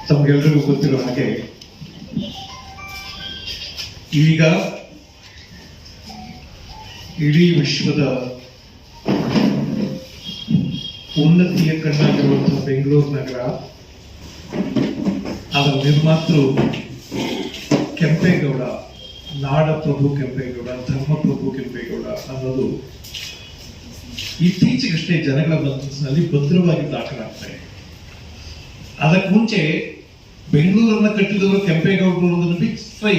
ತಮಗೆಲ್ಲರಿಗೂ ಗೊತ್ತಿರೋ ಹಾಗೆ ಈಗ ಇಡೀ ವಿಶ್ವದ ಉನ್ನತಿಯ ಕಣ್ಣಾಗಿರುವಂತಹ ಬೆಂಗಳೂರು ನಗರ, ಅದರ ನಿರ್ಮಾತೃ ಕೆಂಪೇಗೌಡ, ನಾಡಪ್ರಭು ಕೆಂಪೇಗೌಡ, ಧರ್ಮಪ್ರಭು ಕೆಂಪೇಗೌಡ ಅನ್ನೋದು ಇತ್ತೀಚೆಗಷ್ಟೇ ಜನಗಳ ಮನಸ್ಸಿನಲ್ಲಿ ಭದ್ರವಾಗಿ ದಾಖಲಾಗ್ತಾ ಇದೆ. ಅದಕ್ಕೆ ಮುಂಚೆ ಬೆಂಗಳೂರನ್ನ ಕಟ್ಟಿದವರು ಕೆಂಪೇಗೌಡರು ಅನ್ನೋದನ್ನು ಬಿಟ್ಟರೆ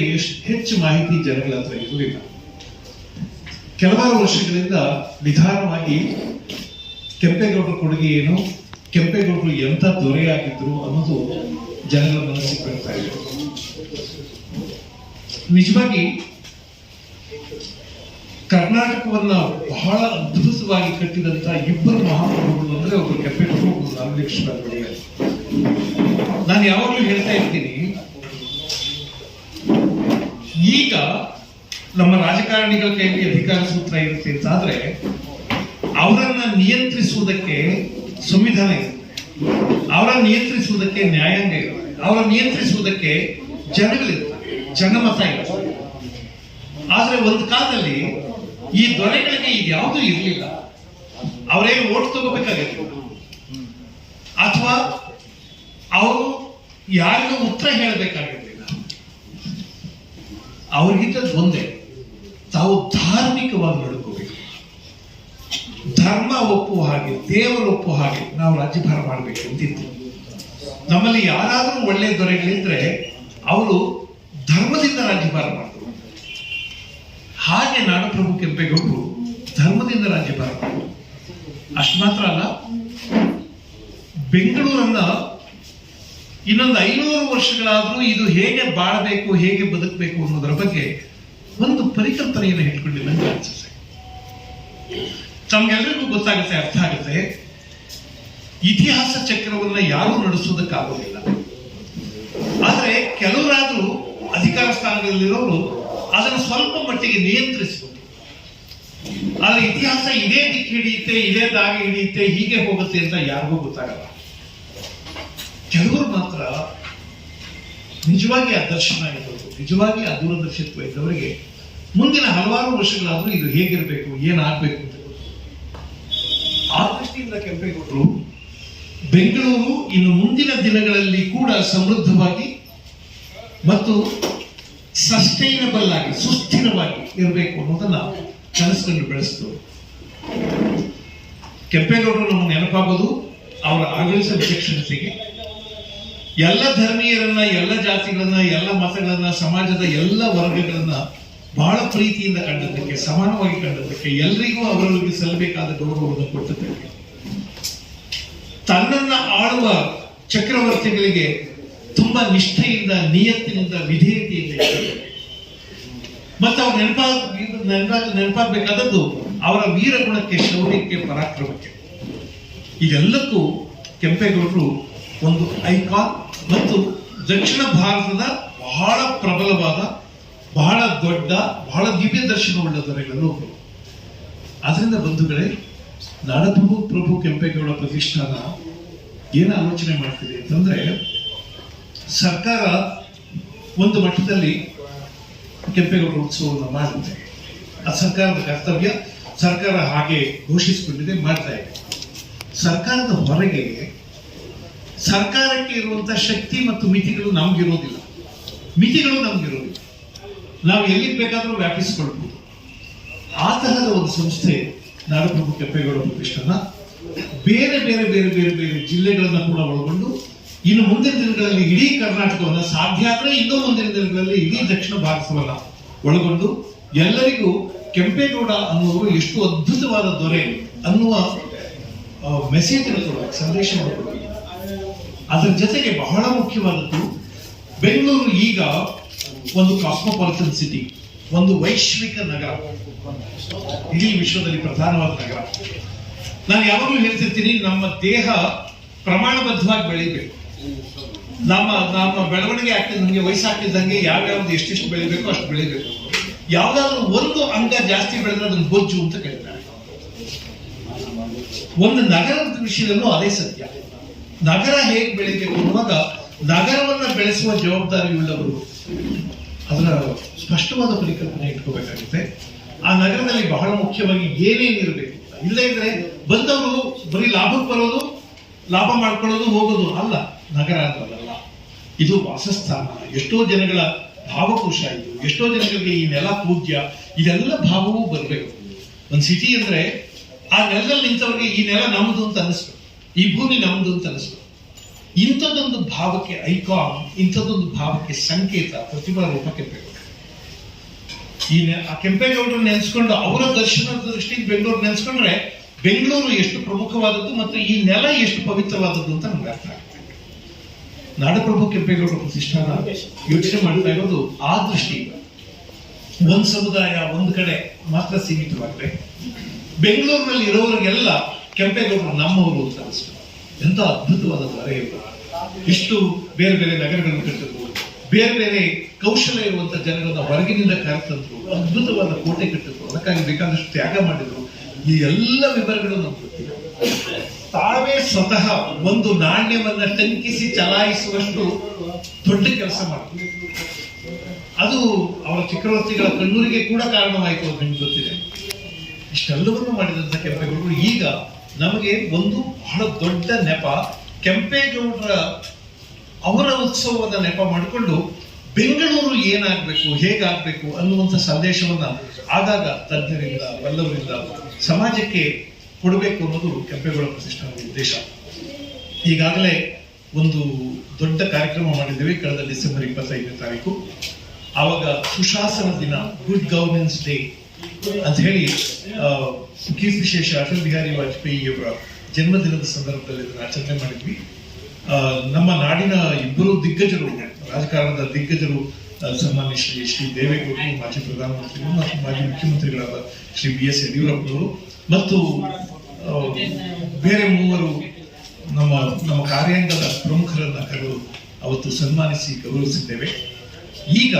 ಹೆಚ್ಚು ಮಾಹಿತಿ ಜನಗಳ ಹತ್ರ ಇರಲಿಲ್ಲ. ಕೆಲವಾರು ವರ್ಷಗಳಿಂದ ನಿಧಾನವಾಗಿ ಕೆಂಪೇಗೌಡರ ಕೊಡುಗೆ ಏನು, ಕೆಂಪೇಗೌಡರು ಎಂಥ ದೊರೆಯಾಗಿದ್ರು ಅನ್ನೋದು ಜನಗಳ ಮನಸ್ಸಿಗೆ ಬರ್ತಾ ಇದೆ. ನಿಜವಾಗಿ ಕರ್ನಾಟಕವನ್ನ ಬಹಳ ಅದ್ಭುತವಾಗಿ ಕಟ್ಟಿದಂತ ಇಬ್ಬರು ಮಹಾಪ್ರಭುಗಳು ಅಂದ್ರೆ ಒಬ್ಬರು ಕೆಂಪೇಗೌಡರು, ಒಬ್ಬರು ನಾಗಲಿಂಗೇಶ್ವರ ಒಡೆಯರ್. ನಾನು ಯಾವಾಗಲೂ ಹೇಳ್ತಾ ಇರ್ತೀನಿ, ಈಗ ನಮ್ಮ ರಾಜಕಾರಣಿಗಳ ಕೈಯಲ್ಲಿ ಅಧಿಕಾರ ಸೂತ್ರ ಇರುತ್ತೆ ಅಂತಾದ್ರೆ ಅವರನ್ನ ನಿಯಂತ್ರಿಸುವುದಕ್ಕೆ ಸಂವಿಧಾನ ಇರುತ್ತೆ, ಅವರನ್ನ ನಿಯಂತ್ರಿಸುವುದಕ್ಕೆ ನ್ಯಾಯಾಂಗ ಇರುತ್ತೆ, ಅವರನ್ನ ನಿಯಂತ್ರಿಸುವುದಕ್ಕೆ ಜನಗಳಿರ್ತಾರೆ, ಜನಮತ ಇರುತ್ತೆ. ಆದ್ರೆ ಒಂದು ಕಾಲದಲ್ಲಿ ಈ ದೊರೆಗಳಿಗೆ ಇದ್ಯಾವುದೂ ಇರಲಿಲ್ಲ. ಅವರೇನು ಓಟ್ ತಗೋಬೇಕಾಗಿರ್ಲಿಲ್ಲ, ಅಥವಾ ಅವರು ಯಾರಿಗೂ ಉತ್ತರ ಹೇಳಬೇಕಾಗಿರ್ಲಿಲ್ಲ. ಅವ್ರಿಗಿದ್ದದ್ದು ಒಂದೇ, ತಾವು ಧಾರ್ಮಿಕವಾಗಿ ನಡ್ಕೋಬೇಕು, ಧರ್ಮ ಒಪ್ಪುವ ಹಾಗೆ, ದೇವರು ಒಪ್ಪುವ ಹಾಗೆ ನಾವು ರಾಜ್ಯಭಾರ ಮಾಡಬೇಕು ಅಂತಿತ್ತು. ನಮ್ಮಲ್ಲಿ ಯಾರಾದರೂ ಒಳ್ಳೆಯ ದೊರೆಗಳಿದ್ರೆ ಅವರು ಧರ್ಮದಿಂದ ರಾಜ್ಯಭಾರ ಮಾಡಿದ್ರು. ಹಾಗೆ ನಾಡಪ್ರಭು ಕೆಂಪೇಗೌಡರು ಧರ್ಮದಿಂದ ರಾಜ್ಯಭಾರ ಮಾಡಿದ್ರು. ಅಷ್ಟು ಮಾತ್ರ ಅಲ್ಲ, ಬೆಂಗಳೂರನ್ನ ಇನ್ನೊಂದು 500 ವರ್ಷಗಳಾದ್ರೂ ಇದು ಹೇಗೆ ಬಾಳಬೇಕು, ಹೇಗೆ ಬದುಕಬೇಕು ಅನ್ನೋದರ ಬಗ್ಗೆ ಒಂದು ಪರಿಕಲ್ಪನೆಯನ್ನು ಇಟ್ಕೊಂಡಿಲ್ಲ ಅಂತ ಅನ್ಸುತ್ತೆ. ತಮ್ಗೆಲ್ಲರಿಗೂ ಗೊತ್ತಾಗುತ್ತೆ, ಅರ್ಥ ಆಗುತ್ತೆ, ಇತಿಹಾಸ ಚಕ್ರವನ್ನ ಯಾರು ನಡೆಸೋದಕ್ಕಾಗೋದಿಲ್ಲ. ಆದ್ರೆ ಕೆಲವರಾದ್ರೂ ಅಧಿಕಾರ ಸ್ಥಾನದಲ್ಲಿರೋರು ಅದನ್ನು ಸ್ವಲ್ಪ ಮಟ್ಟಿಗೆ ನಿಯಂತ್ರಿಸಬಹುದು. ಆದ್ರೆ ಇತಿಹಾಸ ಇದೇ ದಿಕ್ಕು ಹಿಡಿಯುತ್ತೆ, ಇದೇ ದಾರಿ ಹಿಡಿಯುತ್ತೆ, ಹೀಗೆ ಹೋಗುತ್ತೆ ಅಂತ ಯಾರಿಗೂ ಗೊತ್ತಾಗಲ್ಲ. ಕೆಲವರು ಮಾತ್ರ ನಿಜವಾಗಿ ಆ ದರ್ಶನ ಇದ್ದವರು, ನಿಜವಾಗಿ ಆ ದೂರದರ್ಶಿತ್ವ ಇದ್ದವರಿಗೆ ಮುಂದಿನ ಹಲವಾರು ವರ್ಷಗಳಾದ್ರೂ ಇದು ಹೇಗಿರಬೇಕು, ಏನಾಗಬೇಕು ಅಂತ ಗೊತ್ತು. ಆ ದೃಷ್ಟಿಯಿಂದ ಕೆಂಪೇಗೌಡರು ಬೆಂಗಳೂರು ಇನ್ನು ಮುಂದಿನ ದಿನಗಳಲ್ಲಿ ಕೂಡ ಸಮೃದ್ಧವಾಗಿ ಮತ್ತು ಸಸ್ಟೈನಬಲ್ ಆಗಿ, ಸುಸ್ಥಿರವಾಗಿ ಇರಬೇಕು ಅನ್ನೋದನ್ನ ಕನಸುಕೊಂಡು ಬೆಳೆಸಿದ್ರು. ಕೆಂಪೇಗೌಡರು ನಮಗೆ ನೆನಪಾಗೋದು ಅವರ ಆಡಳಿತ ವಿಚಕ್ಷಣತೆಗೆ, ಎಲ್ಲ ಧರ್ಮೀಯರನ್ನ, ಎಲ್ಲ ಜಾತಿಗಳನ್ನ, ಎಲ್ಲ ಮತಗಳನ್ನ, ಸಮಾಜದ ಎಲ್ಲ ವರ್ಗಗಳನ್ನ ಬಹಳ ಪ್ರೀತಿಯಿಂದ ಕಂಡದ್ದಕ್ಕೆ, ಸಮಾನವಾಗಿ ಕಂಡದ್ದಕ್ಕೆ, ಎಲ್ಲರಿಗೂ ಅವರವರಿಗೆ ಸಲ್ಲಬೇಕಾದ ಗೌರವವನ್ನು ಕೊಟ್ಟದ್ದಕ್ಕೆ, ತನ್ನನ್ನ ಆಳುವ ಚಕ್ರವರ್ತಿಗಳಿಗೆ ತುಂಬಾ ನಿಷ್ಠೆಯಿಂದ, ನಿಯತ್ತಿನಿಂದ, ವಿಧೇಯತೆಯಿಂದ ಮತ್ತು ಅವ್ರು ನೆನಪಾಗಬೇಕಾದದ್ದು ಅವರ ವೀರಗುಣಕ್ಕೆ, ಶೌರ್ಯಕ್ಕೆ, ಪರಾಕ್ರಮಕ್ಕೆ. ಇದೆಲ್ಲಕ್ಕೂ ಕೆಂಪೇಗೌಡರು ಒಂದು ಐಕಾನ್ ಮತ್ತು ದಕ್ಷಿಣ ಭಾರತದ ಬಹಳ ಪ್ರಬಲವಾದ, ಬಹಳ ದೊಡ್ಡ, ಬಹಳ ದಿವ್ಯ ದರ್ಶನವುಳ್ಳ ದೊರೆಗಳನ್ನು ಒಬ್ಬರು. ಆದ್ರಿಂದ ಬಂಧುಗಳೇ, ನಾಡಪ್ರಭು ಕೆಂಪೇಗೌಡ ಪ್ರತಿಷ್ಠಾನ ಏನು ಆಲೋಚನೆ ಮಾಡ್ತಿದೆ ಅಂತಂದ್ರೆ, ಸರ್ಕಾರ ಒಂದು ಮಟ್ಟದಲ್ಲಿ ಕೆಂಪೇಗೌಡ ಉತ್ಸವವನ್ನು ಮಾಡುತ್ತೆ. ಆ ಸರ್ಕಾರದ ಕರ್ತವ್ಯ, ಸರ್ಕಾರ ಹಾಗೆ ಘೋಷಿಸಿಕೊಂಡಿದೆ, ಮಾಡ್ತಾ ಇದೆ. ಸರ್ಕಾರದ ಹೊರಗೆ ಸರ್ಕಾರಕ್ಕೆ ಇರುವಂತಹ ಶಕ್ತಿ ಮತ್ತು ಮಿತಿಗಳು ನಮ್ಗಿರೋದಿಲ್ಲ, ಮಿತಿಗಳು ನಮ್ಗಿರೋದಿಲ್ಲ. ನಾವು ಎಲ್ಲಿಗೆ ಬೇಕಾದರೂ ವ್ಯಾಪಿಸಿಕೊಳ್ಬಹುದು. ಆ ತರಹದ ಒಂದು ಸಂಸ್ಥೆ ನಾಡಪ್ರಭು ಕೆಂಪೇಗೌಡ ಪ್ರತಿಷ್ಠಾನ ಬೇರೆ ಬೇರೆ ಬೇರೆ ಬೇರೆ ಬೇರೆ ಜಿಲ್ಲೆಗಳನ್ನ ಕೂಡ ಒಳಗೊಂಡು ಇನ್ನು ಮುಂದಿನ ದಿನಗಳಲ್ಲಿ ಇಡೀ ಕರ್ನಾಟಕವನ್ನ, ಸಾಧ್ಯ ಆದ್ರೆ ಇನ್ನೂ ಮುಂದಿನ ದಿನಗಳಲ್ಲಿ ಇಡೀ ದಕ್ಷಿಣ ಭಾರತವನ್ನ ಒಳಗೊಂಡು ಎಲ್ಲರಿಗೂ ಕೆಂಪೇಗೌಡ ಅನ್ನುವರು ಎಷ್ಟು ಅದ್ಭುತವಾದ ದೊರೆ ಅನ್ನುವ ಮೆಸೇಜ್ ಕೊಡಬೇಕು, ಸಂದೇಶವನ್ನು ಕೊಡಬೇಕು. ಅದರ ಜೊತೆಗೆ ಬಹಳ ಮುಖ್ಯವಾದದ್ದು, ಬೆಂಗಳೂರು ಈಗ ಒಂದು ಕಾಸ್ಮೋಪಾಲಿಟನ್ ಸಿಟಿ, ಒಂದು ವೈಶ್ವಿಕ ನಗರ, ಇಡೀ ವಿಶ್ವದಲ್ಲಿ ಪ್ರಧಾನವಾದ ನಗರ. ನಾನು ಯಾವಾಗಲೂ ಹೇಳ್ತಿರ್ತೀನಿ, ನಮ್ಮ ದೇಹ ಪ್ರಮಾಣಬದ್ಧವಾಗಿ ಬೆಳಿಬೇಕು. ನಮ್ಮ ಬೆಳವಣಿಗೆ ಆಗ್ತಿದ್ದಂಗೆ, ವಯಸ್ಸಾಗ್ತಿದ್ದಂಗೆ ಯಾವ್ಯಾವ್ದು ಎಷ್ಟೆಷ್ಟು ಬೆಳಿಬೇಕು ಅಷ್ಟು ಬೆಳಿಬೇಕು. ಯಾವ್ದಾದ್ರು ಒಂದು ಅಂಗ ಜಾಸ್ತಿ ಬೆಳೆದ್ರೆ ಅದನ್ನು ಬೊಜ್ಜು ಅಂತ ಕರೀತಾರೆ. ಒಂದು ನಗರದ ವಿಷಯದಲ್ಲೂ ಅದೇ ಸತ್ಯ. ನಗರ ಹೇಗೆ ಬೆಳಿಬೇಕು ಅನ್ನುವಾಗ ನಗರವನ್ನ ಬೆಳೆಸುವ ಜವಾಬ್ದಾರಿಯುಳ್ಳವರು ಅದರ ಸ್ಪಷ್ಟವಾದ ಪರಿಕಲ್ಪನೆ ಇಟ್ಕೋಬೇಕಾಗುತ್ತೆ. ಆ ನಗರದಲ್ಲಿ ಬಹಳ ಮುಖ್ಯವಾಗಿ ಏನೇನಿರಬೇಕು, ಇಲ್ಲದೇ ಇದ್ರೆ ಬಂದವರು ಬರೀ ಲಾಭಕ್ಕೆ ಬರೋದು, ಲಾಭ ಮಾಡ್ಕೊಳ್ಳೋದು, ಹೋಗೋದು ಅಲ್ಲ. ನಗರ ಅಂತಲ್ಲ, ಇದು ವಾಸಸ್ಥಾನ. ಎಷ್ಟೋ ಜನಗಳ ಭಾವಕೋಶ ಇದು. ಎಷ್ಟೋ ಜನಗಳಿಗೆ ಈ ನೆಲ ಪೂಜ್ಯ, ಇದೆಲ್ಲ ಭಾವವೂ ಬರಬೇಕು. ಒಂದು ಸಿಟಿ ಅಂದ್ರೆ ಆ ನೆಲದಲ್ಲಿ ನಿಂತವ್ರಿಗೆ ಈ ನೆಲ ನಮ್ದು ಅಂತ ಅನಿಸ್ಬೇಕು, ಈ ಭೂಮಿ ನಮ್ದು ಅಂತ ಅನಿಸ್ಬೇಕು. ಇಂಥದ್ದೊಂದು ಭಾವಕ್ಕೆ ಐಕಾನ್, ಇಂಥದ್ದೊಂದು ಭಾವಕ್ಕೆ ಸಂಕೇತ, ಪ್ರತಿಭಾ ರೂಪ ಕೆಂಪೇಗೌಡ. ಆ ಕೆಂಪೇಗೌಡರು ನೆನೆಸ್ಕೊಂಡು ಅವರ ದರ್ಶನದ ದೃಷ್ಟಿಯಿಂದ ಬೆಂಗಳೂರು ನೆನೆಸ್ಕೊಂಡ್ರೆ ಬೆಂಗಳೂರು ಎಷ್ಟು ಪ್ರಮುಖವಾದದ್ದು ಮತ್ತು ಈ ನೆಲ ಎಷ್ಟು ಪವಿತ್ರವಾದದ್ದು ಅಂತ ನಮ್ಗೆ ಅರ್ಥ ಆಗುತ್ತೆ. ನಾಡಪ್ರಭು ಕೆಂಪೇಗೌಡರ ಪ್ರತಿಷ್ಠಾನ ಯೋಚನೆ ಮಾಡ್ತಾ ಇರೋದು ಆ ದೃಷ್ಟಿಯಿಂದ. ಒಂದ್ ಸಮುದಾಯ ಒಂದ್ ಕಡೆ ಮಾತ್ರ ಸೀಮಿತವಾಗಿದೆ. ಬೆಂಗಳೂರಿನಲ್ಲಿ ಇರೋರಿಗೆಲ್ಲ ಕೆಂಪೇಗೌಡರು ನಮ್ಮವರು ಅಂತ ಅನಿಸ್ತಾರೆ. ಎಂತ ಅದ್ಭುತವಾದ ಬರೆಯುವುದು. ಇಷ್ಟು ಬೇರೆ ಬೇರೆ ನಗರಗಳನ್ನು ಕಟ್ಟಿದ್ರು, ಬೇರೆ ಬೇರೆ ಕೌಶಲ್ಯ ಇರುವಂತಹ ಜನರನ್ನ ಹೊರಗಿನಿಂದ ಕರೆತಂದ್ರು, ಅದ್ಭುತವಾದ ಕೋಟೆ ಕಟ್ಟಿದ್ರು, ಅದಕ್ಕಾಗಿ ಬೇಕಾದಷ್ಟು ತ್ಯಾಗ ಮಾಡಿದ್ರು. ಈ ಎಲ್ಲ ವಿವರಗಳು ನಮ್ಗೆ ಗೊತ್ತಿದೆ. ತಾವೇ ಸ್ವತಃ ಒಂದು ನಾಣ್ಯವನ್ನ ಟಂಕಿಸಿ ಚಲಾಯಿಸುವಷ್ಟು ದೊಡ್ಡ ಕೆಲಸ ಮಾಡಿದ್ರು. ಅದು ಅವರ ಚಕ್ರವರ್ತಿಗಳ ಕಣ್ಣೂರಿಗೆ ಕೂಡ ಕಾರಣವಾಯಿತು ಅಂತ ನಿಮ್ಗೆ ಗೊತ್ತಿದೆ. ಇಷ್ಟೆಲ್ಲವನ್ನು ಮಾಡಿದಂತ ಕೆಂಪೇಗೌಡರು ಈಗ ನಮಗೆ ಒಂದು ಬಹಳ ದೊಡ್ಡ ನೆಪ, ಕೆಂಪೇಗೌಡರ ಅವರ ಉತ್ಸವದ ನೆಪ ಮಾಡಿಕೊಂಡು ಬೆಂಗಳೂರು ಏನಾಗಬೇಕು, ಹೇಗಾಗಬೇಕು ಅನ್ನುವಂಥ ಸಂದೇಶವನ್ನ ಆಗಾಗ ತಜ್ಞರಿಂದ ಬಲ್ಲವರಿಂದ ಸಮಾಜಕ್ಕೆ ಕೊಡಬೇಕು ಅನ್ನೋದು ಕೆಂಪೇಗೌಡ ಪ್ರತಿಷ್ಠಾನದ ಉದ್ದೇಶ. ಈಗಾಗಲೇ ಒಂದು ದೊಡ್ಡ ಕಾರ್ಯಕ್ರಮ ಮಾಡಿದ್ದೇವೆ ಕಳೆದ ಡಿಸೆಂಬರ್ 25ನೇ ತಾರೀಕು. ಆವಾಗ ಸುಶಾಸನ ದಿನ, ಗುಡ್ ಗವರ್ನೆನ್ಸ್ ಡೇ ಅಂತ ಹೇಳಿ ಕೀರ್ತಿ ವಿಶೇಷ ಅಟಲ್ ಬಿಹಾರಿ ವಾಜಪೇಯಿ ಅವರ ಜನ್ಮದಿನದ ಸಂದರ್ಭದಲ್ಲಿ ಇದನ್ನು ಆಚರಣೆ ಮಾಡಿದ್ವಿ. ನಮ್ಮ ನಾಡಿನ ಇಬ್ಬರು ದಿಗ್ಗಜರು, ರಾಜಕಾರಣದ ದಿಗ್ಗಜರು, ಸನ್ಮಾನ್ಯ ಶ್ರೀ ದೇವೇಗೌಡರು, ಮಾಜಿ ಪ್ರಧಾನಮಂತ್ರಿಗಳು ಮತ್ತು ಮಾಜಿ ಮುಖ್ಯಮಂತ್ರಿಗಳಾದ ಶ್ರೀ BS ಯಡಿಯೂರಪ್ಪನವರು ಮತ್ತು ಬೇರೆ ಮೂವರು ನಮ್ಮ ಕಾರ್ಯಾಂಗದ ಪ್ರಮುಖರನ್ನ ಕರೆದು ಅವತ್ತು ಸನ್ಮಾನಿಸಿ ಗೌರವಿಸಿದ್ದೇವೆ. ಈಗ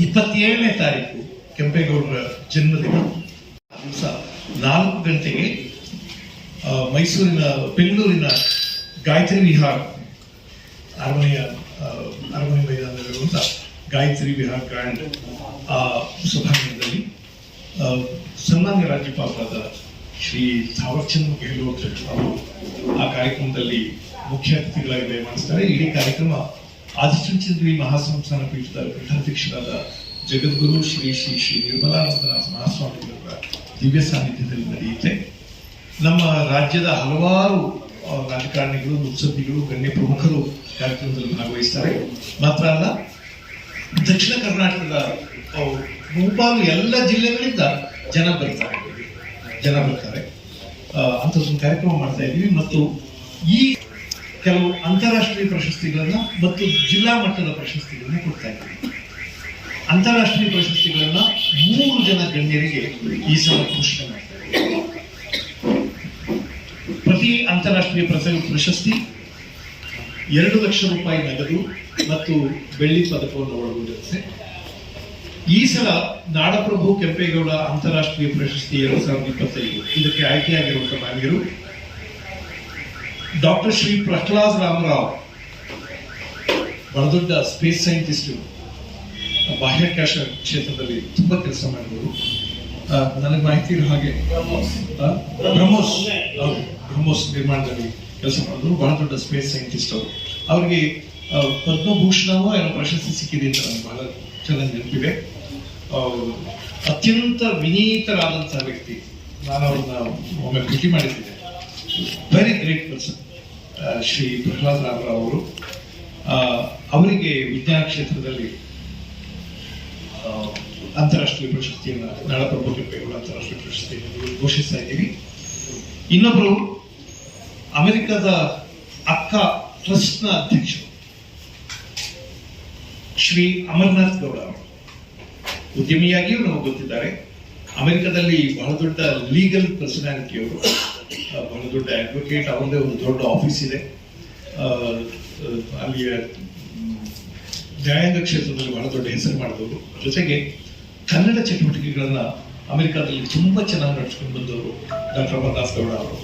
27ನೇ ತಾರೀಕು ಕೆಂಪೇಗೌಡರ ಜನ್ಮದಿನ ದಿವಸ 4 ಗಂಟೆಗೆ ಬೆಂಗಳೂರಿನ ಗಾಯತ್ರಿ ವಿಹಾರ್ ಅರಮನೆ ಮೈದಾನದಲ್ಲಿರುವಂತಹ ಗಾಯತ್ರಿ ವಿಹಾರ್ ಗ್ರ್ಯಾಂಡ್ ಸಭಾಂಗಣದಲ್ಲಿ ಸನ್ಮಾನ್ಯ ರಾಜ್ಯಪಾಲರಾದ ಶ್ರೀ ಥಾವರ್ಚಂದ್ ಗೆಹ್ಲೋಟ್ ಅವರು ಆ ಕಾರ್ಯಕ್ರಮದಲ್ಲಿ ಮುಖ್ಯ ಅತಿಥಿಗಳಾಗಿ ದಯಮಾಡಿಸ್ತಾರೆ. ಇಡೀ ಕಾರ್ಯಕ್ರಮ ಆದಿಚುಂಚನಗಿರಿ ಮಹಾಸಂಸ್ಥಾನ ಪೀಠದ ಪೀಠಾಧ್ಯಕ್ಷರಾದ ಜಗದ್ಗುರು ಶ್ರೀ ಶ್ರೀ ಶ್ರೀ ನಿರ್ಮಲಾನಂದನಾಥ ಮಹಾಸ್ವಾಮಿಗಳ ದಿವ್ಯ ಸಾನ್ನಿಧ್ಯದಲ್ಲಿ ನಡೆಯುತ್ತೆ. ನಮ್ಮ ರಾಜ್ಯದ ಹಲವಾರು ರಾಜಕಾರಣಿಗಳು, ಮುತ್ಸದ್ದಿಗಳು, ಗಣ್ಯ ಪ್ರಮುಖರು ಕಾರ್ಯಕ್ರಮದಲ್ಲಿ ಭಾಗವಹಿಸ್ತಾರೆ. ಮಾತ್ರ ಅಲ್ಲ, ದಕ್ಷಿಣ ಕರ್ನಾಟಕದ ಬಹುಪಾಲು ಎಲ್ಲ ಜಿಲ್ಲೆಗಳಿಂದ ಜನ ಬರ್ತಾರೆ. ಅಂಥದ್ದೊಂದು ಕಾರ್ಯಕ್ರಮ ಮಾಡ್ತಾ ಇದ್ದೀವಿ. ಮತ್ತು ಈ ಕೆಲವು ಅಂತಾರಾಷ್ಟ್ರೀಯ ಪ್ರಶಸ್ತಿಗಳನ್ನ ಮತ್ತು ಜಿಲ್ಲಾ ಮಟ್ಟದ ಪ್ರಶಸ್ತಿಗಳನ್ನ ಕೊಡ್ತಾ ಇದ್ದೀವಿ. ಅಂತಾರಾಷ್ಟ್ರೀಯ ಪ್ರಶಸ್ತಿಗಳನ್ನ 3 ಜನ ಗಣ್ಯರಿಗೆ ಈ ಸಲ ಘೋಷಣೆ ಮಾಡ್ತಾ ಇದ್ದೀವಿ. ಪ್ರತಿ ಅಂತಾರಾಷ್ಟ್ರೀಯ ಪ್ರಶಸ್ತಿ 2 ಲಕ್ಷ ರೂಪಾಯಿ ನಗದು ಮತ್ತು ಬೆಳ್ಳಿ ಪದಕವನ್ನು ಒಳಗೊಂಡಿರುತ್ತೆ. ಈ ಸಲ ನಾಡಪ್ರಭು ಕೆಂಪೇಗೌಡ ಅಂತಾರಾಷ್ಟ್ರೀಯ ಪ್ರಶಸ್ತಿ 2025 ಇದಕ್ಕೆ ಆಯ್ಕೆಯಾಗಿರುವಂತಹ ಮಾನ್ಯರು ಡಾಕ್ಟರ್ ಶ್ರೀ ಪ್ರಹ್ಲಾದ್ ರಾಮರಾವ್, ಬಹಳ ದೊಡ್ಡ ಸ್ಪೇಸ್ ಸೈಂಟಿಸ್ಟ್, ಬಾಹ್ಯಾಕಾಶ ಕ್ಷೇತ್ರದಲ್ಲಿ ತುಂಬಾ ಕೆಲಸ ಮಾಡಿದರು. ನನಗೆ ಮಾಹಿತಿ ಇರೋ ಹಾಗೆ ಬ್ರಹ್ಮೋಸ್ ನಿರ್ಮಾಣದಲ್ಲಿ ಕೆಲಸ ಮಾಡಿದ್ರು. ಬಹಳ ದೊಡ್ಡ ಸ್ಪೇಸ್ ಸೈಂಟಿಸ್ಟ್ ಅವರು. ಅವರಿಗೆ ಪದ್ಮಭೂಷಣವೋ ಏನೋ ಪ್ರಶಸ್ತಿ ಸಿಕ್ಕಿದೆ ಅಂತ ನನಗೆ ಬಹಳ ಚೆನ್ನಾಗಿ ನೆನಪಿದೆ. ಅತ್ಯಂತ ವಿನೀತರಾದಂತಹ ವ್ಯಕ್ತಿ. ನಾನು ಅವ್ರನ್ನ ಒಮ್ಮೆ ಭೇಟಿ ಮಾಡಿದ್ದೇನೆ. Very great person Shri Prahlad Ramarao ಅವರು. ಅವರಿಗೆ ವಿಜ್ಞಾನ ಕ್ಷೇತ್ರದಲ್ಲಿ ಅಂತಾರಾಷ್ಟ್ರೀಯ ಪ್ರಶಸ್ತಿಯನ್ನು, ನಾಡಪ್ರಭು ಕೆಂಪೇಗೌಡ ಅಂತಾರಾಷ್ಟ್ರೀಯ ಪ್ರಶಸ್ತಿಯನ್ನು ಘೋಷಿಸ್ತಾ ಇದ್ದೀವಿ. ಇನ್ನೊಬ್ಬರು ಅಮೆರಿಕದ ಅಕ್ಕ ಟ್ರಸ್ಟ್ನ ಅಧ್ಯಕ್ಷರು ಶ್ರೀ ಅಮರ್ನಾಥ್ ಗೌಡ ಅವರು. ಉದ್ಯಮಿಯಾಗಿಯೂ ನಮಗೆ ಗೊತ್ತಿದ್ದಾರೆ. ಅಮೆರಿಕದಲ್ಲಿ ಬಹಳ ದೊಡ್ಡ ಲೀಗಲ್ ಪರ್ಸನಾಲಿಟಿ ಅವರು, ಬಹಳ ದೊಡ್ಡ ಅಡ್ವೊಕೇಟ್. ಅವರದೇ ಒಂದು ದೊಡ್ಡ ಆಫೀಸ್ ಇದೆ. ಅಲ್ಲಿಯ ನ್ಯಾಯಾಂಗ ಕ್ಷೇತ್ರದಲ್ಲಿ ಬಹಳ ದೊಡ್ಡ ಹೆಸರು ಮಾಡಿದವರು. ಜೊತೆಗೆ ಕನ್ನಡ ಚಟುವಟಿಕೆಗಳನ್ನ ಅಮೆರಿಕಾದಲ್ಲಿ ತುಂಬಾ ಚೆನ್ನಾಗಿ ನಡೆಸ್ಕೊಂಡು ಬಂದವರು ಡಾಕ್ಟರ್ ಅಮರ್ನಾಥ್ ಗೌಡ ಅವರು.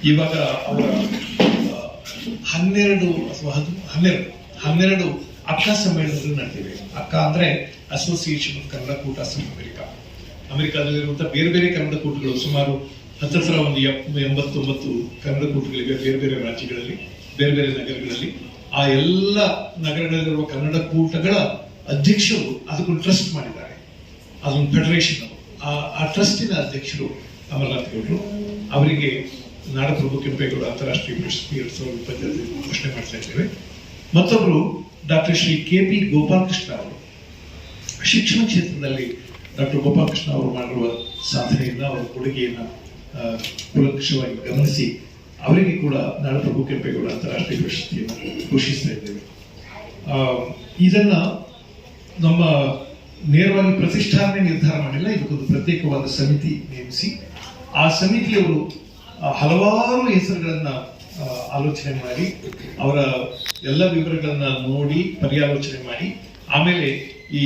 ಇವಾಗ ಅವರ 12 ಅಥವಾ 12 ಅಕ್ಕ ಸಮ್ಮೇಳನಗಳು ನಡೆದಿವೆ. ಅಕ್ಕ ಅಂದ್ರೆ ಅಸೋಸಿಯೇಷನ್ ಆಫ್ ಕನ್ನಡ ಕೂಟ ಅಮೆರಿಕಾದಲ್ಲಿರುವಂತಹ ಬೇರೆ ಬೇರೆ ಕನ್ನಡ ಕೂಟಗಳು ಸುಮಾರು ಹತ್ತಿರ ಒಂದು 89 ಕನ್ನಡ ಕೂಟಗಳಿವೆ ಬೇರೆ ಬೇರೆ ರಾಜ್ಯಗಳಲ್ಲಿ, ಬೇರೆ ಬೇರೆ ನಗರಗಳಲ್ಲಿ. ಆ ಎಲ್ಲ ನಗರಗಳಲ್ಲಿರುವ ಕನ್ನಡ ಕೂಟಗಳ ಅಧ್ಯಕ್ಷರು ಅದಕ್ಕೊಂದು ಟ್ರಸ್ಟ್ ಮಾಡಿದ್ದಾರೆ, ಅದೊಂದು ಫೆಡರೇಷನ್. ಆ ಟ್ರಸ್ಟಿನ ಅಧ್ಯಕ್ಷರು ಅಮರನಾಥ್ ಗೌಡರು. ಅವರಿಗೆ ನಾಡಪ್ರಭು ಕೆಂಪೇಗೌಡ ಅಂತಾರಾಷ್ಟ್ರೀಯ ಪ್ರಶಸ್ತಿ 2020 ಘೋಷಣೆ ಮಾಡ್ತಾ ಇದ್ದೇವೆ. ಮತ್ತೊಬ್ಬರು ಡಾಕ್ಟರ್ ಶ್ರೀ KP ಗೋಪಾಲಕೃಷ್ಣ ಅವರು. ಶಿಕ್ಷಣ ಕ್ಷೇತ್ರದಲ್ಲಿ ಡಾಕ್ಟರ್ ಗೋಪಾಲಕೃಷ್ಣ ಅವರು ಮಾಡಿರುವ ಸಾಧನೆಯನ್ನ, ಅವರ ಕೊಡುಗೆಯನ್ನ ಕೂಲಂಕಷವಾಗಿ ಗಮನಿಸಿ ಅವರಿಗೆ ಕೂಡ ನಾಡಪ್ರಭು ಕೆಂಪೇಗೌಡ ಅಂತಾರಾಷ್ಟ್ರೀಯ ಪ್ರಶಸ್ತಿಯನ್ನು ಘೋಷಿಸ್ತಾ ಇದ್ದೇವೆ. ಇದನ್ನ ನಮ್ಮ ನೇರವಾಗಿ ಪ್ರತಿಷ್ಠಾಪನೆ ನಿರ್ಧಾರ ಮಾಡಿಲ್ಲ, ಇದಕ್ಕೊಂದು ಪ್ರತ್ಯೇಕವಾದ ಸಮಿತಿ ನೇಮಿಸಿ ಆ ಸಮಿತಿಯವರು ಹಲವಾರು ಹೆಸರುಗಳನ್ನ ಆಲೋಚನೆ ಮಾಡಿ ಅವರ ಎಲ್ಲ ವಿವರಗಳನ್ನ ನೋಡಿ ಪರ್ಯಾಲೋಚನೆ ಮಾಡಿ ಆಮೇಲೆ ಈ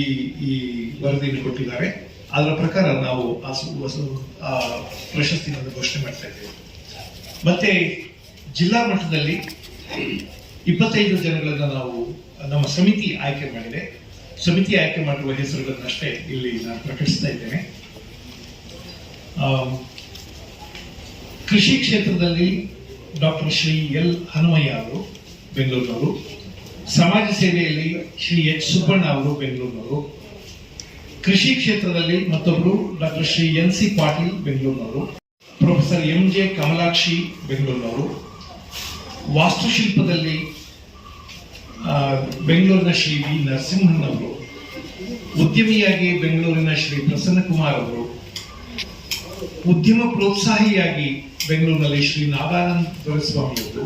ವರದಿಯನ್ನು ಕೊಟ್ಟಿದ್ದಾರೆ. ಅದರ ಪ್ರಕಾರ ನಾವು ಆ ಪ್ರಶಸ್ತಿಯನ್ನು ಘೋಷಣೆ ಮಾಡ್ತಾ ಇದ್ದೇವೆ. ಮತ್ತೆ ಜಿಲ್ಲಾ ಮಟ್ಟದಲ್ಲಿ 25 ಜನಗಳನ್ನ ನಾವು ನಮ್ಮ ಸಮಿತಿ ಆಯ್ಕೆ ಮಾಡಿದೆ. ಸಮಿತಿ ಆಯ್ಕೆ ಮಾಡಿರುವ ಹೆಸರುಗಳನ್ನಷ್ಟೇ ಇಲ್ಲಿ ನಾನು ಪ್ರಕಟಿಸ್ತಾ ಇದ್ದೇನೆ. ಕೃಷಿ ಕ್ಷೇತ್ರದಲ್ಲಿ ಡಾಕ್ಟರ್ ಶ್ರೀ ಎಲ್ ಹನುಮಯ್ಯ ಅವರು ಬೆಂಗಳೂರಿನವರು. ಸಮಾಜ ಸೇವೆಯಲ್ಲಿ ಶ್ರೀ H ಸುಬ್ಬಣ್ಣ ಅವರು ಬೆಂಗಳೂರಿನವರು. ಕೃಷಿ ಕ್ಷೇತ್ರದಲ್ಲಿ ಮತ್ತೊಬ್ಬರು ಡಾಕ್ಟರ್ ಶ್ರೀ NC ಪಾಟೀಲ್ ಬೆಂಗಳೂರಿನವರು. ಪ್ರೊಫೆಸರ್ MJ ಕಮಲಾಕ್ಷಿ ಬೆಂಗಳೂರಿನವರು. ವಾಸ್ತುಶಿಲ್ಪದಲ್ಲಿ ಬೆಂಗಳೂರಿನ ಶ್ರೀ ವಿ ನರಸಿಂಹನ್ ಅವರು. ಉದ್ಯಮಿಯಾಗಿ ಬೆಂಗಳೂರಿನ ಶ್ರೀ ಪ್ರಸನ್ನ ಕುಮಾರ್ ಅವರು. ಉದ್ಯಮ ಪ್ರೋತ್ಸಾಹಿಯಾಗಿ ಬೆಂಗಳೂರಿನಲ್ಲಿ ಶ್ರೀ ನಾಗಾನಂದ ದೊರೆಸ್ವಾಮಿ ಅವರು.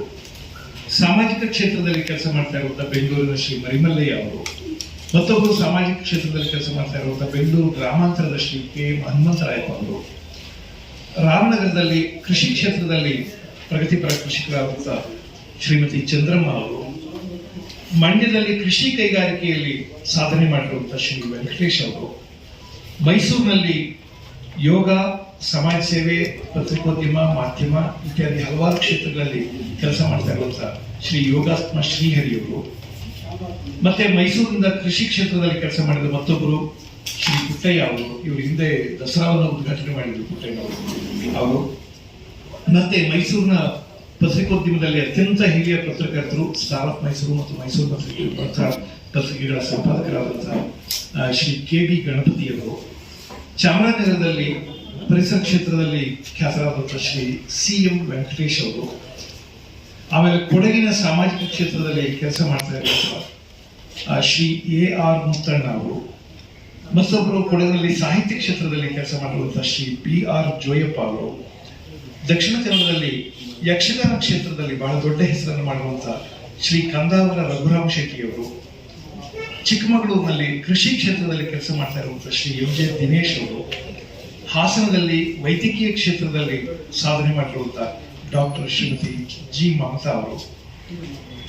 ಸಾಮಾಜಿಕ ಕ್ಷೇತ್ರದಲ್ಲಿ ಕೆಲಸ ಮಾಡ್ತಾ ಇರುವಂತಹ ಬೆಂಗಳೂರಿನ ಶ್ರೀ ಮರಿಮಲ್ಲಯ್ಯ ಅವರು. ಮತ್ತೊಬ್ಬರು ಸಾಮಾಜಿಕ ಕ್ಷೇತ್ರದಲ್ಲಿ ಕೆಲಸ ಮಾಡ್ತಾ ಇರುವಂತಹ ಬೆಂಗಳೂರು ಗ್ರಾಮಾಂತರದ ಶ್ರೀ K ಹನುಮಂತರಾಯಪ್ಪ ಅವರು. ರಾಮನಗರದಲ್ಲಿ ಕೃಷಿ ಕ್ಷೇತ್ರದಲ್ಲಿ ಪ್ರಗತಿಪರ ಕೃಷಿಕರಾದಂತಹ ಶ್ರೀಮತಿ ಚಂದ್ರಮ್ಮ ಅವರು. ಮಂಡ್ಯದಲ್ಲಿ ಕೃಷಿ ಕೈಗಾರಿಕೆಯಲ್ಲಿ ಸಾಧನೆ ಮಾಡಿರುವಂತಹ ಶ್ರೀ ವೆಂಕಟೇಶ್ ಅವರು. ಮೈಸೂರಿನಲ್ಲಿ ಯೋಗ, ಸಮಾಜ ಸೇವೆ, ಪತ್ರಿಕೋದ್ಯಮ, ಮಾಧ್ಯಮ ಇತ್ಯಾದಿ ಹಲವಾರು ಕ್ಷೇತ್ರಗಳಲ್ಲಿ ಕೆಲಸ ಮಾಡ್ತಾ ಇರುವಂತಹ ಶ್ರೀ ಯೋಗಾತ್ಮ ಶ್ರೀಹರಿ ಅವರು. ಮತ್ತೆ ಮೈಸೂರಿನಿಂದ ಕೃಷಿ ಕ್ಷೇತ್ರದಲ್ಲಿ ಕೆಲಸ ಮಾಡಿದ ಮತ್ತೊಬ್ಬರು ಶ್ರೀ ಪುಟ್ಟಯ್ಯ ಅವರು. ಇವರು ಹಿಂದೆ ದಸರಾವನ್ನು ಉದ್ಘಾಟನೆ ಮಾಡಿದ್ರು ಪುಟ್ಟಯ್ಯ ಅವರು. ಮತ್ತೆ ಮೈಸೂರಿನ ಪತ್ರಿಕೋದ್ಯಮದಲ್ಲಿ ಅತ್ಯಂತ ಹಿರಿಯ ಪತ್ರಕರ್ತರು, ಸ್ಟಾರ್ ಆಫ್ ಮೈಸೂರು ಮತ್ತು ಮೈಸೂರು ಪತ್ರಿಕೆಗಳ ಸಂಪಾದಕರಾದಂತಹ ಶ್ರೀ KB ಗಣಪತಿ ಅವರು. ಚಾಮರಾಜನಗರದಲ್ಲಿ ಪರಿಸರ ಕ್ಷೇತ್ರದಲ್ಲಿ ಖ್ಯಾತರಾದಂತಹ ಶ್ರೀ CM ವೆಂಕಟೇಶ್ ಅವರು. ಆಮೇಲೆ ಕೊಡಗಿನ ಸಾಮಾಜಿಕ ಕ್ಷೇತ್ರದಲ್ಲಿ ಕೆಲಸ ಮಾಡ್ತಾ ಇರುವಂತಹ ಶ್ರೀ AR ಮುತ್ತಣ್ಣ ಅವರು. ಮತ್ತೊಬ್ಬರು ಕೊಡಗಿನಲ್ಲಿ ಸಾಹಿತ್ಯ ಕ್ಷೇತ್ರದಲ್ಲಿ ಕೆಲಸ ಮಾಡಿರುವಂತಹ ಶ್ರೀ PR ಜೋಯಪ್ಪ ಅವರು. ದಕ್ಷಿಣ ಕನ್ನಡದಲ್ಲಿ ಯಕ್ಷಗಾನ ಕ್ಷೇತ್ರದಲ್ಲಿ ಬಹಳ ದೊಡ್ಡ ಹೆಸರನ್ನು ಮಾಡುವಂತಹ ಶ್ರೀ ಕಂದಾವರ ರಘುರಾಮ್ ಶೆಟ್ಟಿ ಅವರು. ಚಿಕ್ಕಮಗಳೂರಿನಲ್ಲಿ ಕೃಷಿ ಕ್ಷೇತ್ರದಲ್ಲಿ ಕೆಲಸ ಮಾಡ್ತಾ ಇರುವಂತಹ ಶ್ರೀ MJ ದಿನೇಶ್ ಅವರು. ಹಾಸನದಲ್ಲಿ ವೈದ್ಯಕೀಯ ಕ್ಷೇತ್ರದಲ್ಲಿ ಸಾಧನೆ ಮಾಡಿರುವಂತಹ ಡಾಕ್ಟರ್ ಶ್ರೀಮತಿ G ಮಮತಾ ಅವರು.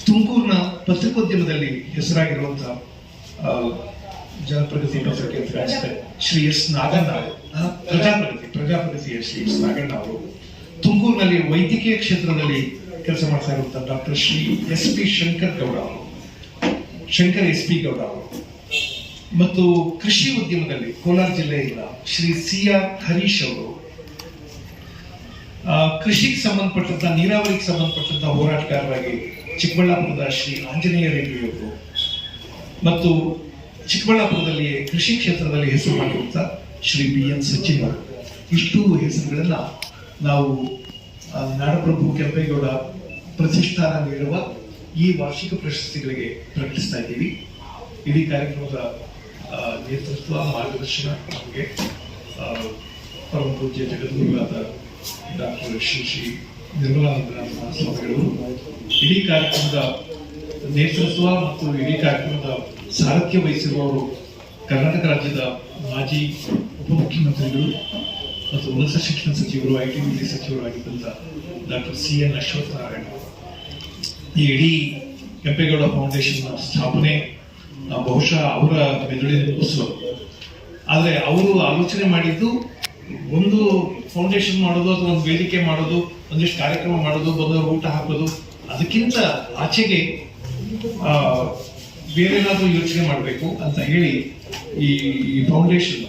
ತುಮಕೂರಿನ ಪತ್ರಿಕೋದ್ಯಮದಲ್ಲಿ ಹೆಸರಾಗಿರುವಂತಹ ಜನಪ್ರಗತಿ ಪತ್ರಿಕೆ ಶ್ರೀ S ನಾಗಣ್ಣ ಪ್ರಜಾಪ್ರಗತಿಯ ಶ್ರೀ S ನಾಗಣ್ಣ ಅವರು. ತುಮಕೂರಿನಲ್ಲಿ ವೈದ್ಯಕೀಯ ಕ್ಷೇತ್ರದಲ್ಲಿ ಕೆಲಸ ಮಾಡ್ತಾ ಇರುವಂತಹ doctor Shri SP Shankar SP Gowda ಅವರು. ಮತ್ತು ಕೃಷಿ ಉದ್ಯಮದಲ್ಲಿ ಕೋಲಾರ ಜಿಲ್ಲೆಯಿಂದ ಶ್ರೀ CR ಹರೀಶ್ ಅವರು. ಕೃಷಿಗೆ ಸಂಬಂಧಪಟ್ಟಂತ ನೀರಾವರಿಗೆ ಸಂಬಂಧಪಟ್ಟಂತ ಹೋರಾಟಗಾರರಾಗಿ ಚಿಕ್ಕಬಳ್ಳಾಪುರದ ಶ್ರೀ ಆಂಜನೇಯ ರೆಡ್ಡಿ ಅವರು. ಮತ್ತು ಚಿಕ್ಕಬಳ್ಳಾಪುರದಲ್ಲಿ ಕೃಷಿ ಕ್ಷೇತ್ರದಲ್ಲಿ ಹೆಸರು ಮಾಡಿರುವಂತ ಶ್ರೀ BN ಸಚಿನ್ ಅವರು. ಇಷ್ಟು ಹೆಸರುಗಳನ್ನ ನಾವು ನಾಡಪ್ರಭು ಕೆಂಪೇಗೌಡ ಪ್ರತಿಷ್ಠಾನ ನೀಡುವ ಈ ವಾರ್ಷಿಕ ಪ್ರಶಸ್ತಿಗಳಿಗೆ ಪ್ರಕಟಿಸ್ತಾ ಇದ್ದೀವಿ. ಇಡೀ ಕಾರ್ಯಕ್ರಮದ ನೇತೃತ್ವ, ಮಾರ್ಗದರ್ಶನ ನಮಗೆ ಪರಮ ಪೂಜ್ಯ ಜಗದ್ಗುರುಗಳಾದ ಡಾಕ್ಟರ್ ಶ್ರೀ ನಿರ್ಮಲಾನಂದನಾಥ ಸ್ವಾಮಿಗಳು. ಇಡೀ ಕಾರ್ಯಕ್ರಮದ ನೇತೃತ್ವ ಮತ್ತು ಇಡೀ ಕಾರ್ಯಕ್ರಮದ ಸಾರಥ್ಯ ವಹಿಸಿರುವವರು ಕರ್ನಾಟಕ ರಾಜ್ಯದ ಮಾಜಿ ಉಪಮುಖ್ಯಮಂತ್ರಿಗಳು ಮತ್ತು ಉನ್ನತ ಶಿಕ್ಷಣ ಸಚಿವರು, ITBT ಸಚಿವರಾಗಿದ್ದಂಥ ಡಾಕ್ಟರ್ CN ಅಶ್ವತ್ಥನಾರಾಯಣ. ಈ ಇಡೀ ಕೆಂಪೇಗೌಡ ಫೌಂಡೇಶನ್ ಸ್ಥಾಪನೆ ಬಹುಶಃ ಅವರ ಮೆದುಳಿನ ಕೂಸು. ಆದರೆ ಅವರು ಆಲೋಚನೆ ಮಾಡಿದ್ದು ಒಂದು ಫೌಂಡೇಶನ್ ಮಾಡೋದು ಅಥವಾ ಒಂದು ವೇದಿಕೆ ಮಾಡೋದು, ಒಂದಿಷ್ಟು ಕಾರ್ಯಕ್ರಮ ಮಾಡೋದು, ಬಂದವರು ಊಟ ಹಾಕೋದು, ಅದಕ್ಕಿಂತ ಆಚೆಗೆ ಬೇರೆನಾದ್ರೂ ಯೋಚನೆ ಮಾಡಬೇಕು ಅಂತ ಹೇಳಿ ಈ ಫೌಂಡೇಶನ್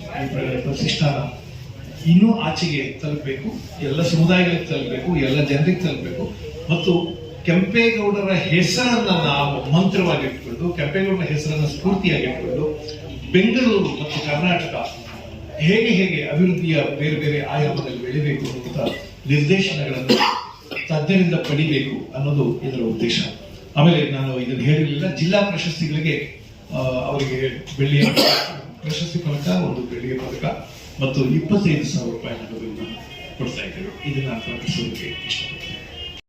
ಪ್ರತಿಷ್ಠಾನ ಇನ್ನೂ ಆಚೆಗೆ ತಲುಪಬೇಕು, ಎಲ್ಲ ಸಮುದಾಯಗಳಿಗೆ ತಲುಪಬೇಕು, ಎಲ್ಲ ಜನರಿಗೆ ತಲುಪಬೇಕು. ಮತ್ತು ಕೆಂಪೇಗೌಡರ ಹೆಸರನ್ನ ನಾವು ಮಂತ್ರವಾಗಿಟ್ಕೊಂಡು, ಕೆಂಪೇಗೌಡರ ಹೆಸರನ್ನ ಸ್ಫೂರ್ತಿಯಾಗಿಟ್ಕೊಂಡು ಬೆಂಗಳೂರು ಮತ್ತು ಕರ್ನಾಟಕ ಹೇಗೆ ಅಭಿವೃದ್ಧಿಯ ಬೇರೆ ಬೇರೆ ಆಯಾಮದಲ್ಲಿ ಬೆಳಿಬೇಕು ಅನ್ನುವಂಥ ನಿರ್ದೇಶನಗಳನ್ನು ತಜ್ಞರಿಂದ ಪಡಿಬೇಕು ಅನ್ನೋದು ಇದರ ಉದ್ದೇಶ. ಆಮೇಲೆ ನಾನು ಇದನ್ನು ಹೇಳಿರಲಿಲ್ಲ, ಜಿಲ್ಲಾ ಪ್ರಶಸ್ತಿಗಳಿಗೆ ಅವರಿಗೆ ಬೆಳ್ಳಿಯ ಪ್ರಶಸ್ತಿ ಫಲಕ, ಒಂದು ಬೆಳ್ಳಿಯ ಪದಕ ಮತ್ತು 25,000 ರೂಪಾಯಿ ನಗದುಗಳನ್ನು ಕೊಡ್ತಾ ಇದ್ದೇವೆ. ಇದನ್ನ ಪ್ರಕಟಿಸೋದಕ್ಕೆ ಇಷ್ಟಪಡ್ತೀನಿ.